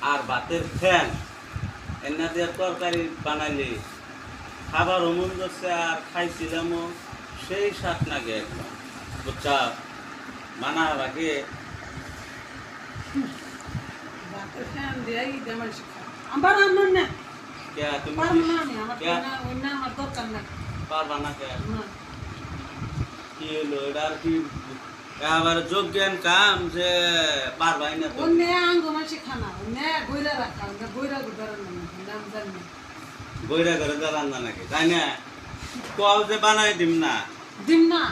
আর ভাতের ফ্যান এনা দিয়ে তরকারি বানাইলি খাবার মন করছে আর খাইছিলামও সেই স্বাদ লাগে একদম বুঝছা মানা লাগে ভাতের ফ্যান দেয়াই দেমাই শিখা আমার রান্না না কে তুমি পারবো না আমি আমার কে না ওই না আমার দরকার না পারবা না কে না কি হলো এটা আর কি আবার যোগ্যান কাম যে পারবাই না তো অন্য আঙ্গ মাসি খানা অন্য গইরা রাখা অন্য গইরা গুদার নাম জানি না বইরা করে রান্না নাকি তাই না কও যে বানাই দিম না দিম না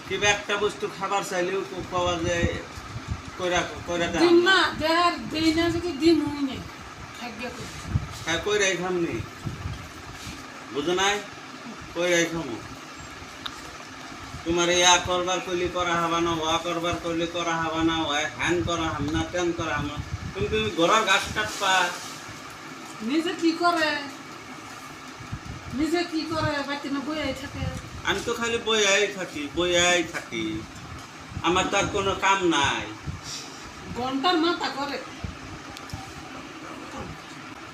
কিবা একটা বস্তু খাবার চাইলেও পাওয়া যায় কইরা কইরা দিম না দেহার দেই না যদি দিম হই না খাইবে কই হ্যাঁ কইরাই খামনি বুঝো নাই কইরাই খামু তোমার ইয়া করবার কইলি করা হবা না ওয়া করবার কইলি করা হবা না ওয়া হ্যান করা হাম না তেন করা হাম না তুমি ঘরের গাছ কাটপা নিজে কি করে বাতি না বইয়াই থাকে আমি তো খালি বইয়াই থাকি আমার তার কোনো কাম নাই ঘন্টার মাথা করে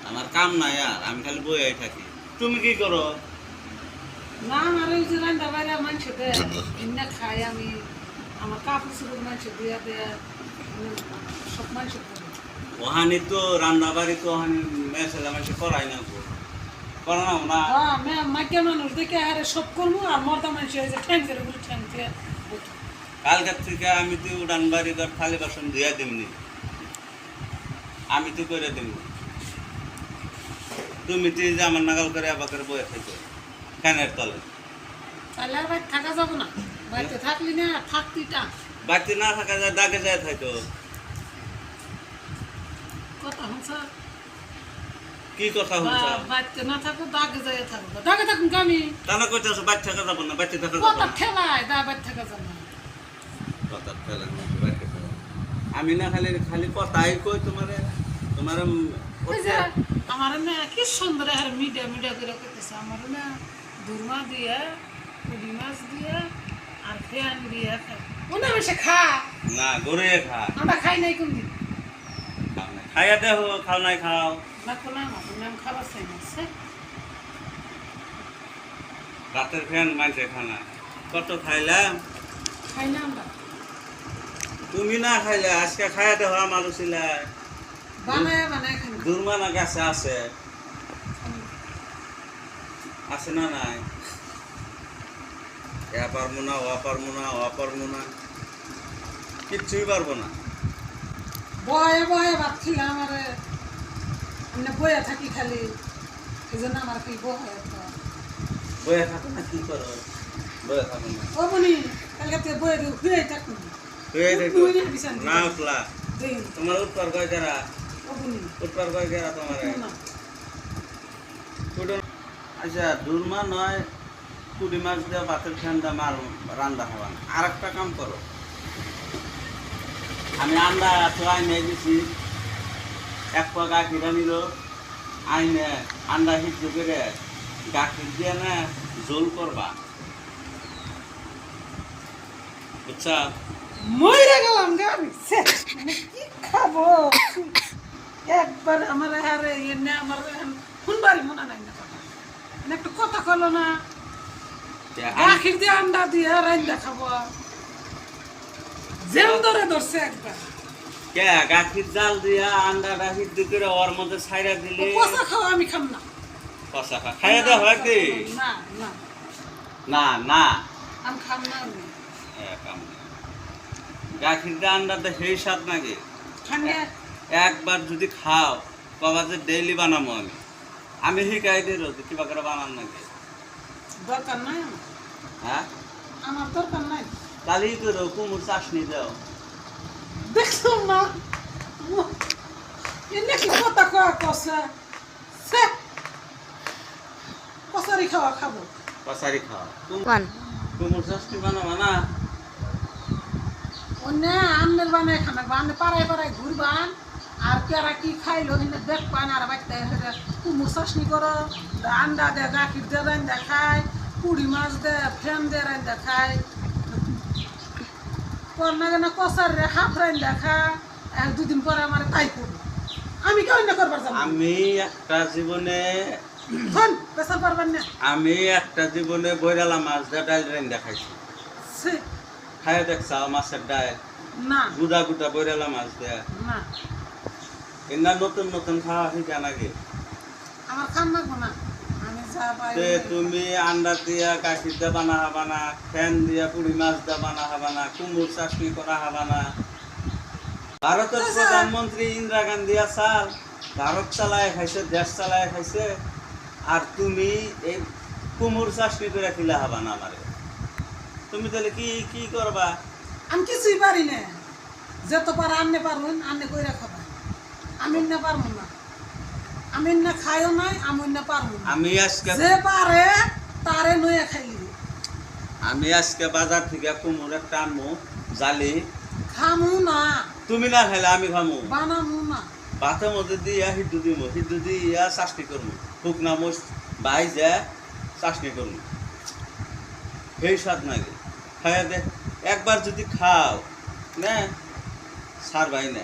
আমার কাম নাই আর আমি খালি বইয়াই থাকি তুমি কি করো না আমার ওই যে রান্না বাইরে মানুষ দেয় এমনি খাই আমি আমার কাপড় চোপড় মানুষ দিয়া দেয় সব মানুষ করে ওহানি তো রান্না বাড়ি তো ওহানি মেয়ে ছেলে মানুষ করাই না করানো না হ্যাঁ মাইকে মানুষ দেখে আরে সব করবো আর মর্দা মানুষ হয়েছে ঠ্যাং করে বলে ঠ্যাং দিয়ে কালকের থেকে আমি তো উড়ান বাড়ি ঘর থালি বাসন ধুয়া দিমনি আমি তো করে দিব তুমি তো যে আমার নাগাল করে আবার করে বয়ে থাকো ফ্যানের তলে তাহলে আর বাড়ি থাকা যাবো না বাড়িতে থাকলি না থাকতি টা বাড়িতে না থাকা যায় ডাকে যায় থাকো কথা হচ্ছে কি কথা হচ্ছে বাড়িতে না থাকো দাগে যায় থাকবো দাগে থাকুন আমি তাহলে কইতেছো বাড়ি থাকা যাবো না বাড়িতে থাকা যাবো কথা না ঠেলায় দা বাড়ি থাকা যাবো না কথা ফেলেন আমি না খালি খালি কথাই কই তোমারে ওই যে আমার না কি সুন্দর আর মিডিয়া করে করতেছে আমার না দুর্মা দিয়ে পুঁটি মাছ দিয়ে আর ফ্যান দিয়ে খাই ওনা বেশি খা না গড়ে খা আমরা খাই নাই কোনদিন খাইয়া দেহ খাও নাই খাও না কোনো নাম খাবার চাই না রাতের ফ্যান মাইছে খানা কত খাইলাম খাই না আমরা তুমি না খাইলে আজকে খাইয়া দেহ আমার ছিলাই বানায় খাই দুর্মানা গাছে আছে আছে না নাই এ পারবো না ও পারবো না কিচ্ছুই পারবো না বয়ে ভাবছিল আমার এমনি বয়ে থাকি খালি এই জন্য আমার কি বয়ে থাকো না কি করো বয়ে থাকো না ও বনি কালকে তুই বয়ে দিও ফিরে থাকুন শুয়ে দেখো তুই না বিছান না উঠলা দেই তোমার উৎপার কয় কেরা ও বনি উৎপার কয় কেরা তোমার আচ্ছা দুর্মা নয় পুঁটি মাছ দিয়ে ভাতের ঠান্ডা মার রান্না হওয়া আর একটা কাম করো আমি আন্ডা তো আইনে দিছি এক পা গাখির আনিল আইনে আন্ডা সিদ্ধ করে গাখির দিয়ে না জোল করবা বুঝছা মইরা গেলাম গে আমি মানে কি খাবো একবার আমার হারে এনে আমার শুনবারই মনে নাই না কথা একটু কথা কলো না গাখির দিয়ে আন্ডা দিয়ে রান্না খাবো যেম ধরে ধরছে একবার কে গাখির জাল দিয়া আন্ডাটা সিদ্ধ করে ওর মধ্যে ছাইরা দিলে কষা খাওয়া আমি খাম না কষা খা খাইয়া দেওয়া হয় কি না না না না আমি খাম না আমি গাখির দিয়ে আন্ডাটা সেই স্বাদ নাকি ঠান্ডা একবার যদি খাও বাবা যে ডেইলি বানাবো আমি শিখাই দিই রোজ কিবা করে বানান নাকি দরকার নাই আমার হ্যাঁ আমার দরকার নাই তাহলেই করো কুমুর চাষনি দাও দেখছো না এনে কি কথা কয়া কষা সে কষারি খাওয়া খাবো কষারি খাও কুমুর চাষনি বানাবা না অন্য আন্নের বানায় খানা বানে পাড়ায় ঘুরবান আর কেরা কি খাইলো এনে দেখ পান আর বাচ্চা কুমুর চাষনি করো আন্ডা দে গাখির দে রান্দা খায় পুড়ি মাছ দে ফ্যান দে রান্দা খায় কর না কেন কষার রে হাফ রান্দা খা এক দুদিন পরে আমার তাই করবো আমি কি অন্য করবার যাবো আমি একটা জীবনে হন পেশাল পারবেন না আমি একটা জীবনে বইরালা মাছ দিয়ে ডাল রান্না খাইছি ছি, খাইয়া দেখছা মাছের ডাল না গুদা গুদা বইরালা মাছ দেয়া না এনা নতুন নতুন খাওয়া শিখা নাকি আমার খান লাগবো না আমি যা পাই তে তুমি আন্ডা দিয়া গাখীর দিয়া বানা হবা না ফ্যান দিয়া পুরি মাছ দিয়া বানা হবা না কুমুর চাটনি করা হবা না ভারতের আচ্ছা। প্রধানমন্ত্রী ইন্দিরা গান্ধী আসাল ভারত চালায় খাইছে দেশ চালায় খাইছে আর তুমি এই কুমুর চাটনি করে খিলা হবা না আমারে তুমি তাহলে কি কি করবা আমি কিছুই পারি না যত পারে আনতে পারবেন আনতে কইরা খাবেন আমি না পারবো না আমি না খাইও নাই আমি না পারবো না আমি আজকে যে পারে তারে নয়া খাইলি আমি আজকে বাজার থেকে কুমুর একটা আনবো জালি খামু না তুমি না খাইলে আমি খামু বানামু না ভাতের মধ্যে দিয়া সিদ্ধ দিয়া চাষনি করবো শুকনা মরিচ বাইজা চাষনি করবো সেই স্বাদ নাকি খাইয়া দে একবার যদি খাও না সার ভাই না